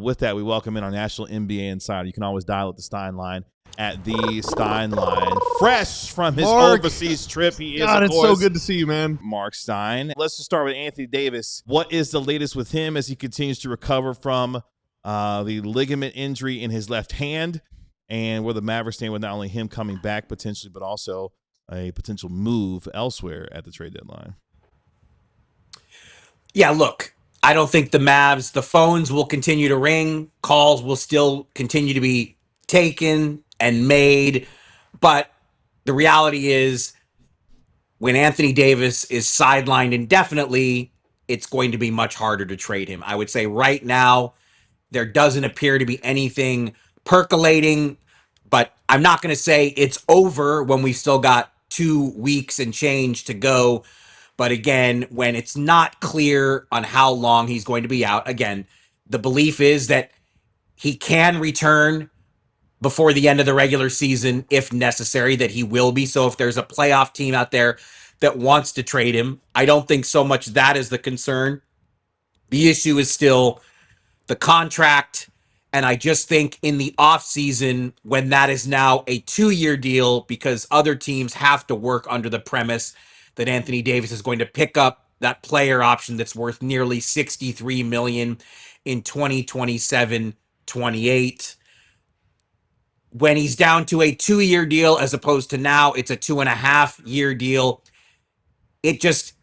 With that, we welcome in our national NBA insider. You can always dial up the Stein line at the Stein line. Fresh from his overseas trip, he is, God, of it's course, so good to see you, man. Marc Stein. Let's just start with Anthony Davis. What is the latest with him as he continues to recover from the ligament injury in his left hand, and where the Mavericks stand with not only him coming back potentially, but also a potential move elsewhere at the trade deadline? Yeah, look, I don't think the Mavs, the phones will continue to ring. Calls will still continue to be taken and made. But the reality is, when Anthony Davis is sidelined indefinitely, it's going to be much harder to trade him. I would say right now, there doesn't appear to be anything percolating, but I'm not going to say it's over when we've still got 2 weeks and change to go. But again, when it's not clear on how long he's going to be out, again, the belief is that he can return before the end of the regular season if necessary, that he will be. So if there's a playoff team out there that wants to trade him, I don't think so much that is the concern. The issue is still the contract. And I just think in the offseason, when that is now a 2-year deal, because other teams have to work under the premise that Anthony Davis is going to pick up that player option that's worth nearly $63 million in 2027-28. When he's down to a 2-year deal, as opposed to now it's a 2.5-year deal, it just,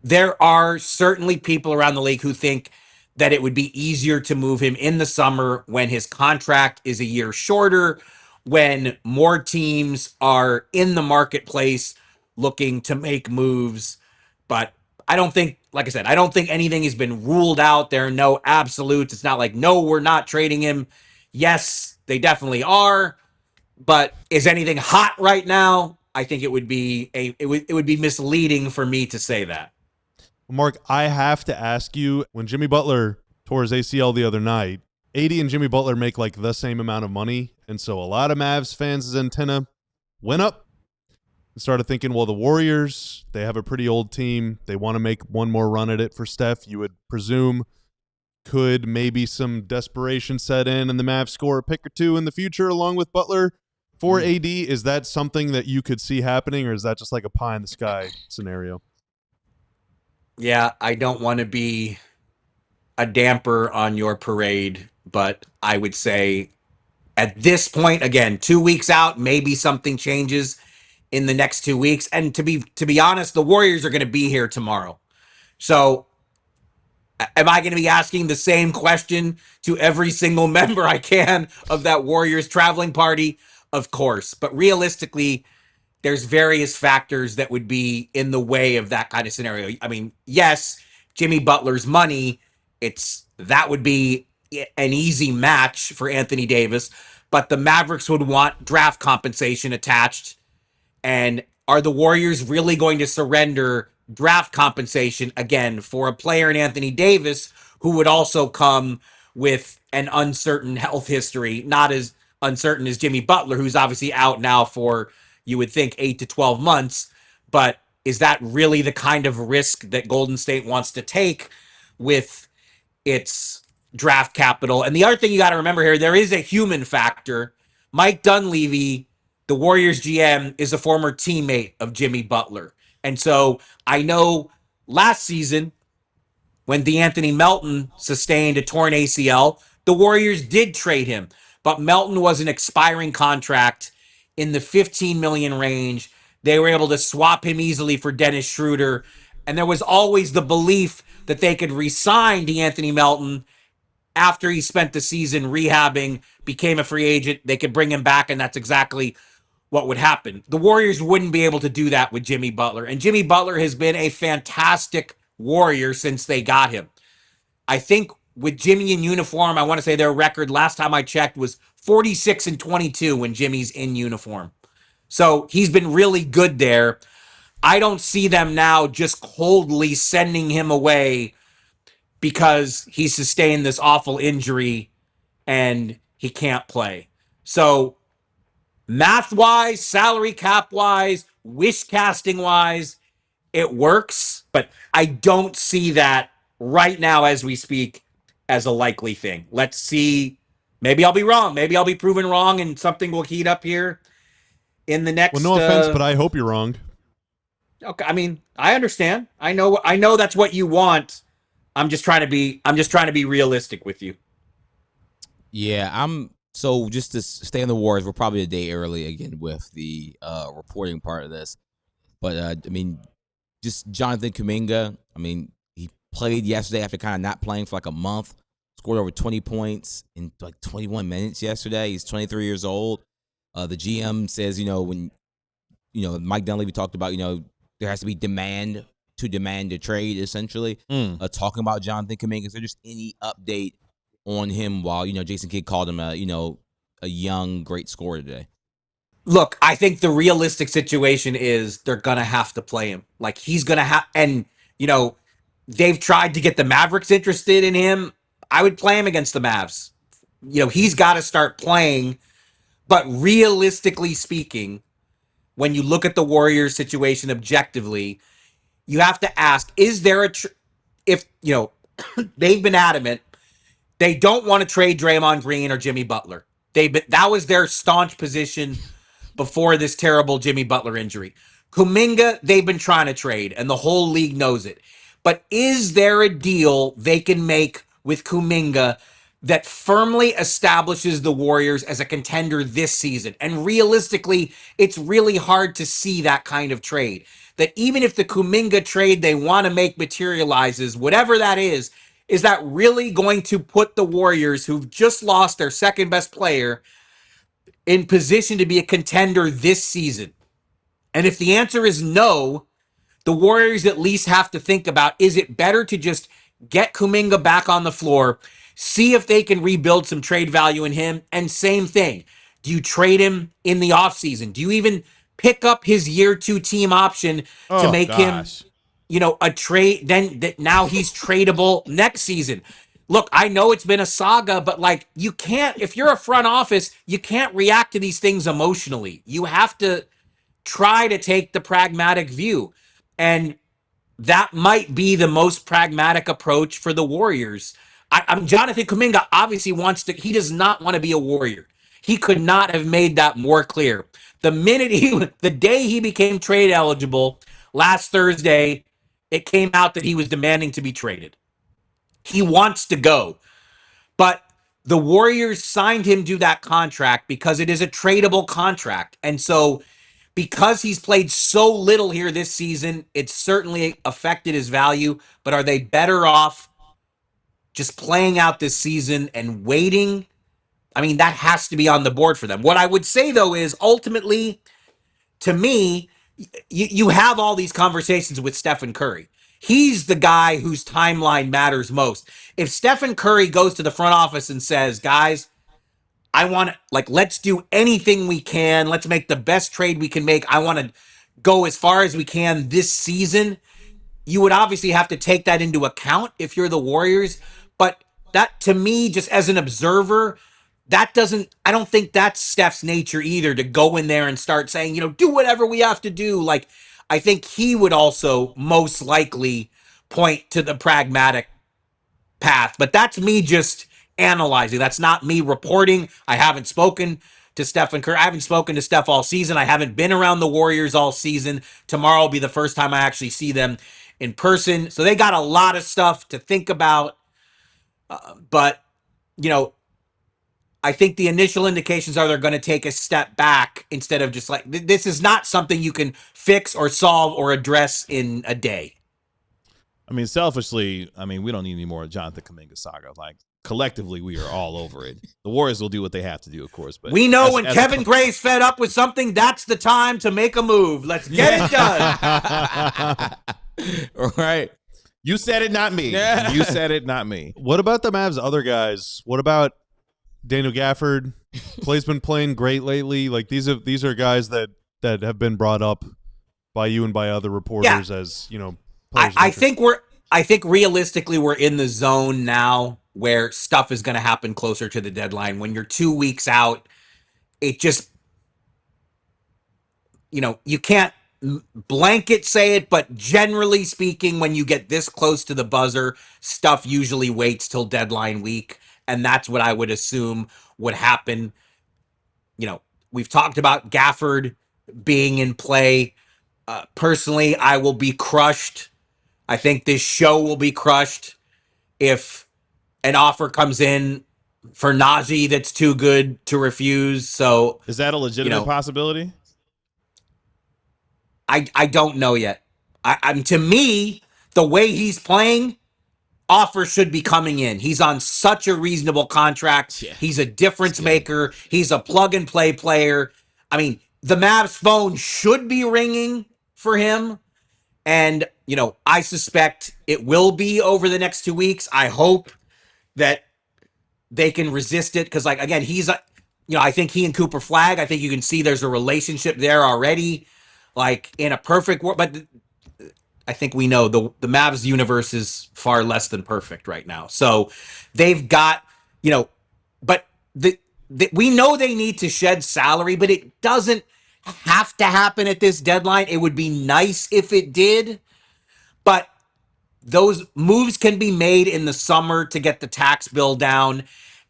there are certainly people around the league who think that it would be easier to move him in the summer when his contract is a year shorter, when more teams are in the marketplace looking to make moves. But I don't think, like I said, I don't think anything has been ruled out. There are no absolutes. It's not like, no, we're not trading him. Yes, they definitely are. But is anything hot right now? I think it would be it would be misleading for me to say that. Mark, I have to ask you, when Jimmy Butler tore his ACL the other night, AD and Jimmy Butler make like the same amount of money, and so a lot of Mavs fans' antenna went up and started thinking, well, the Warriors, they have a pretty old team. They want to make one more run at it for Steph. You would presume could maybe some desperation set in and the Mavs score a pick or two in the future along with Butler for AD. Is that something that you could see happening, or is that just like a pie in the sky scenario? Yeah, I don't want to be a damper on your parade, but I would say at this point, again, 2 weeks out, maybe something changes in the next 2 weeks. And to be honest, the Warriors are going to be here tomorrow. So am I going to be asking the same question to every single member I can of that Warriors traveling party? Of course. But realistically, there's various factors that would be in the way of that kind of scenario. I mean, yes, Jimmy Butler's money, that would be an easy match for Anthony Davis, but the Mavericks would want draft compensation attached. And are the Warriors really going to surrender draft compensation again for a player in Anthony Davis who would also come with an uncertain health history, not as uncertain as Jimmy Butler, who's obviously out now for, you would think, 8 to 12 months. But is that really the kind of risk that Golden State wants to take with its draft capital? And the other thing you got to remember here, there is a human factor. Mike Dunleavy, the Warriors GM, is a former teammate of Jimmy Butler. And so I know last season when DeAnthony Melton sustained a torn ACL, the Warriors did trade him. But Melton was an expiring contract in the $15 million range. They were able to swap him easily for Dennis Schroeder. And there was always the belief that they could re-sign DeAnthony Melton after he spent the season rehabbing, became a free agent. They could bring him back, and that's exactly what would happen. The Warriors wouldn't be able to do that with Jimmy Butler. And Jimmy Butler has been a fantastic Warrior since they got him. I think with Jimmy in uniform, I want to say their record last time I checked was 46-22 when Jimmy's in uniform. So he's been really good there. I don't see them now just coldly sending him away because he sustained this awful injury and he can't play. So math-wise, salary cap-wise, wish casting-wise, it works. But I don't see that right now as we speak as a likely thing. Let's see. Maybe I'll be wrong. Maybe I'll be proven wrong and something will heat up here in the next. Well, no offense, but I hope you're wrong. Okay, I mean, I understand. I know that's what you want. I'm just trying to be realistic with you. Yeah, so just to stay on the Warriors, we're probably a day early again with the reporting part of this. But I mean, just Jonathan Kuminga. I mean, he played yesterday after kind of not playing for like a month. Scored over 20 points in like 21 minutes yesterday. He's 23 years old. The GM says, when Mike Dunleavy talked about, there has to be demand to trade, essentially. Talking about Jonathan Kuminga. Is there just any update on him while, Jason Kidd called him a young, great scorer today? Look, I think the realistic situation is they're going to have to play him. Like, he's going to have, and, they've tried to get the Mavericks interested in him. I would play him against the Mavs. He's got to start playing. But realistically speaking, when you look at the Warriors situation objectively, you have to ask, is there if, they've been adamant, they don't want to trade Draymond Green or Jimmy Butler. That was their staunch position before this terrible Jimmy Butler injury. Kuminga, they've been trying to trade, and the whole league knows it. But is there a deal they can make with Kuminga that firmly establishes the Warriors as a contender this season? And realistically, it's really hard to see that kind of trade. That even if the Kuminga trade they want to make materializes, whatever that is that really going to put the Warriors, who've just lost their second best player, in position to be a contender this season? And if the answer is no, the Warriors at least have to think about, is it better to just get Kuminga back on the floor, see if they can rebuild some trade value in him? And same thing, do you trade him in the offseason? Do you even pick up his year 2 team option to make him, a trade? Then that now he's tradable next season. Look, I know it's been a saga, but like, you can't, if you're a front office, you can't react to these things emotionally. You have to try to take the pragmatic view. And that might be the most pragmatic approach for the Warriors. I'm Jonathan Kuminga obviously he does not want to be a Warrior. He could not have made that more clear. The day he became trade eligible last Thursday, it came out that he was demanding to be traded. He wants to go. But the Warriors signed him to that contract because it is a tradable contract. And so because he's played so little here this season, it's certainly affected his value. But are they better off just playing out this season and waiting? I mean, that has to be on the board for them. What I would say, though, is ultimately, to me, you have all these conversations with Stephen Curry. He's the guy whose timeline matters most. If Stephen Curry goes to the front office and says, guys, I want to, let's do anything we can. Let's make the best trade we can make. I want to go as far as we can this season. You would obviously have to take that into account if you're the Warriors. But that, to me, just as an observer, I don't think that's Steph's nature either, to go in there and start saying, do whatever we have to do. I think he would also most likely point to the pragmatic path. But that's me just analyzing. That's not me reporting. I haven't spoken to Stephen Curry. I haven't spoken to Steph all season. I haven't been around the Warriors all season. Tomorrow will be the first time I actually see them in person. So they got a lot of stuff to think about. But, I think the initial indications are they're going to take a step back instead of just this is not something you can fix or solve or address in a day. I mean, selfishly, we don't need any more Jonathan Kuminga saga. Collectively, we are all over it. The Warriors will do what they have to do, of course. But we know when Kevin Gray's fed up with something, that's the time to make a move. Let's get it done. All right. You said it, not me. Yeah. You said it, not me. What about the Mavs' other guys? What about Daniel Gafford? Klay's been playing great lately. These are guys that have been brought up by you and by other reporters as players. I think realistically we're in the zone now where stuff is going to happen closer to the deadline. When you're 2 weeks out, it just you can't blanket say it, but generally speaking, when you get this close to the buzzer, stuff usually waits till deadline week. And that's what I would assume would happen. You know, we've talked about Gafford being in play. Personally, I will be crushed. I think this show will be crushed if an offer comes in for Najee that's too good to refuse. So Is that a legitimate possibility? I don't know yet. I'm to me, the way he's playing, offers should be coming in. He's on such a reasonable contract. Yeah. He's a difference maker. He's a plug and play player. I mean, the Mavs phone should be ringing for him. And, you know, I suspect it will be over the next 2 weeks. I hope that they can resist it. Cause like, again, he's, you know, I think he and Cooper Flag, I think you can see there's a relationship there already. Like in a perfect world, but I think we know the Mavs universe is far less than perfect right now. So they've got, you know, but we know they need to shed salary, but it doesn't have to happen at this deadline. It would be nice if it did, but those moves can be made in the summer to get the tax bill down.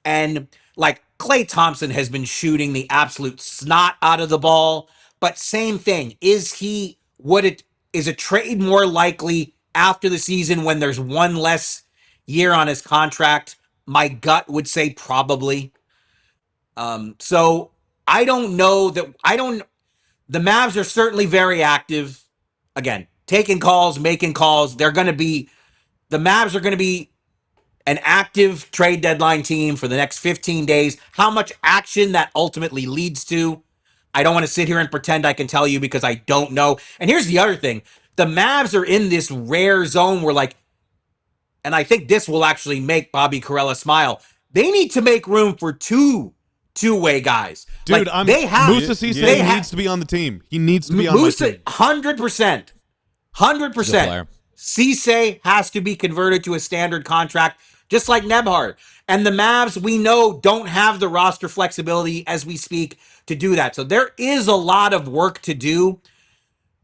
And like Klay Thompson has been shooting the absolute snot out of the ball, but same thing. Is a trade more likely after the season when there's one less year on his contract? My gut would say probably. So I don't know that the Mavs are certainly very active. Again, taking calls, making calls. The Mavs are going to be an active trade deadline team for the next 15 days. How much action that ultimately leads to, I don't want to sit here and pretend I can tell you because I don't know. And here's the other thing. The Mavs are in this rare zone where like, and I think this will actually make Bobby Carella smile. They need to make room for two-way guys. Dude, like, they have Musa Cisse needs to be on the team. He needs to be on my team. 100%. 100%. Cisse has to be converted to a standard contract, just like Nebhard. And the Mavs, we know, don't have the roster flexibility as we speak to do that. So there is a lot of work to do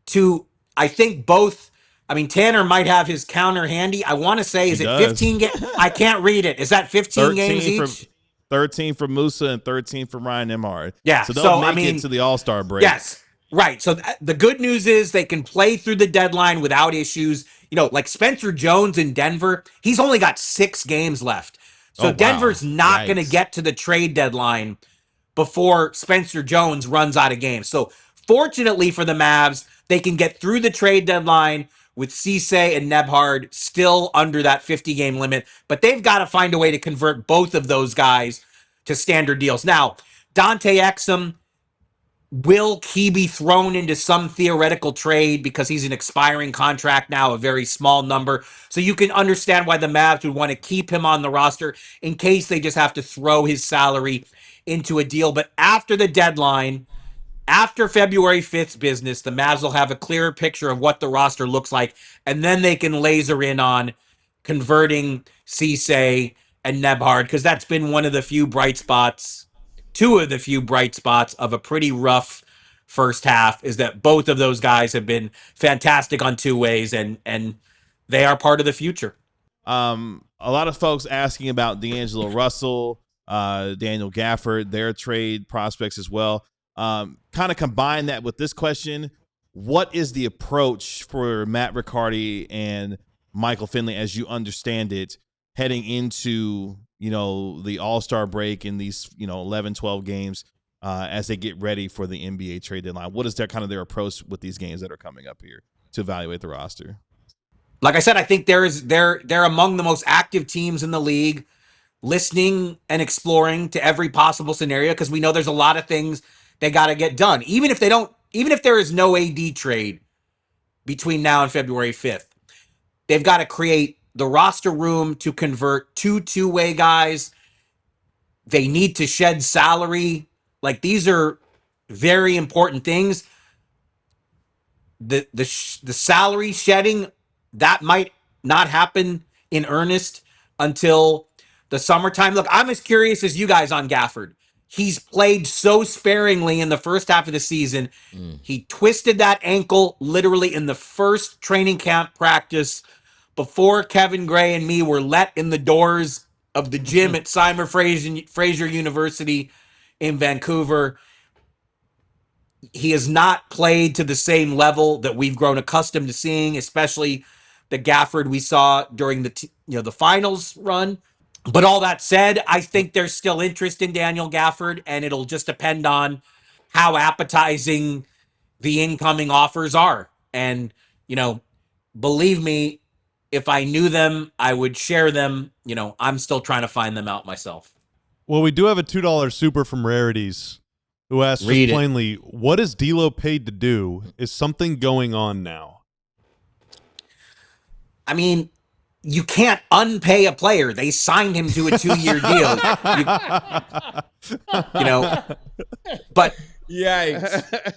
to, I think both, I mean, Tanner might have his counter handy. I want to say, is it 15 games? I can't read it. Is that 15 games each? 13 from Musa and 13 from Ryan Nemhard. Yeah. So they'll make it to the All-Star break. Yes. Right. So the good news is they can play through the deadline without issues. You know, like Spencer Jones in Denver, he's only got 6 games left. So Denver's not going to get to the trade deadline before Spencer Jones runs out of games. So fortunately for the Mavs, they can get through the trade deadline with Cisse and Nebhard still under that 50-game limit. But they've got to find a way to convert both of those guys to standard deals. Now, Dante Exum, will he be thrown into some theoretical trade because he's an expiring contract now, a very small number? So you can understand why the Mavs would want to keep him on the roster in case they just have to throw his salary into a deal. But after the deadline, after February 5th's business, the Mavs will have a clearer picture of what the roster looks like, and then they can laser in on converting Cisse and Nebhard, because that's been one of the few bright spots, two of the few bright spots of a pretty rough first half, is that both of those guys have been fantastic on two ways, and they are part of the future. A lot of folks asking about D'Angelo Russell, Daniel Gafford, their trade prospects as well. Kind of combine that with this question: what is the approach for Matt Riccardi and Michael Finley, as you understand it, heading into, you know, the All-Star break in these, you know, 11, 12 games as they get ready for the NBA trade deadline? What is their approach with these games that are coming up here to evaluate the roster? Like I said, I think they're among the most active teams in the league, listening and exploring to every possible scenario, because we know there's a lot of things they got to get done. Even if there is no AD trade between now and February 5th, they've got to create the roster room to convert two-way guys. They need to shed salary. Like, these are very important things. The salary shedding, that might not happen in earnest until the summertime. Look, I'm as curious as you guys on Gafford. he's played so sparingly in the first half of the season. He twisted that ankle literally in the first training camp practice before Kevin Gray and me were let in the doors of the gym at Simon Fraser University in Vancouver. He has not played to the same level that we've grown accustomed to seeing, especially the Gafford we saw during the finals run. But all that said, I think there's still interest in Daniel Gafford, and it'll just depend on how appetizing the incoming offers are. And, believe me, if I knew them, I would share them. I'm still trying to find them out myself. Well, we do have a $2 super from Rarities who asks just plainly, what is D'Lo paid to do? Is something going on now? I mean, you can't unpay a player. They signed him to a 2-year deal. But yikes.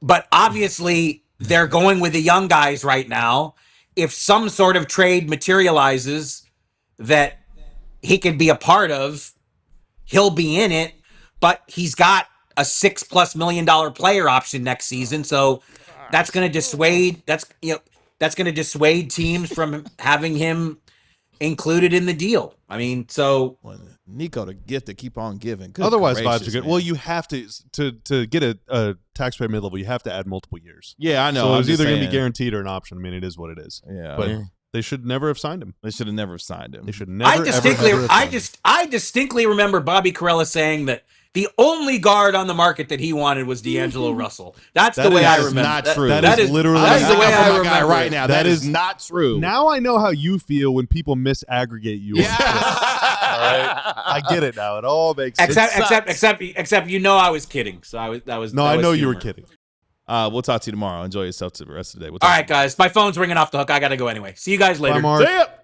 But obviously they're going with the young guys right now. If some sort of trade materializes that he could be a part of, he'll be in it, but he's got a $6+ million player option next season. So that's going to dissuade, that's going to dissuade teams from having him included in the deal. I mean, so Nico, the gift to keep on giving. Good otherwise, gracious, vibes are good. man. Well, you have to get a taxpayer mid-level. You have to add multiple years. Yeah, I know. So I'm it's just either going to be saying. guaranteed or an option. I mean, it is what it is. Yeah, but they should never have signed him. they should have never signed him. They should never. I distinctly, ever have signed him. I distinctly remember Bobby Carella saying that the only guard on the market that he wanted was D'Angelo Russell. That's the way I remember. Not true. That is literally that's the way I my guy remember right it. now. That that is is not true. Now I know how you feel when people misaggregate you. Yeah. All right, I get it now. It all makes sense. Except I was kidding. So I know you were kidding. We'll talk to you tomorrow. Enjoy yourself to the rest of the day. All right, guys. My phone's ringing off the hook. I got to go anyway. See you guys later. Bye, Mark. See ya.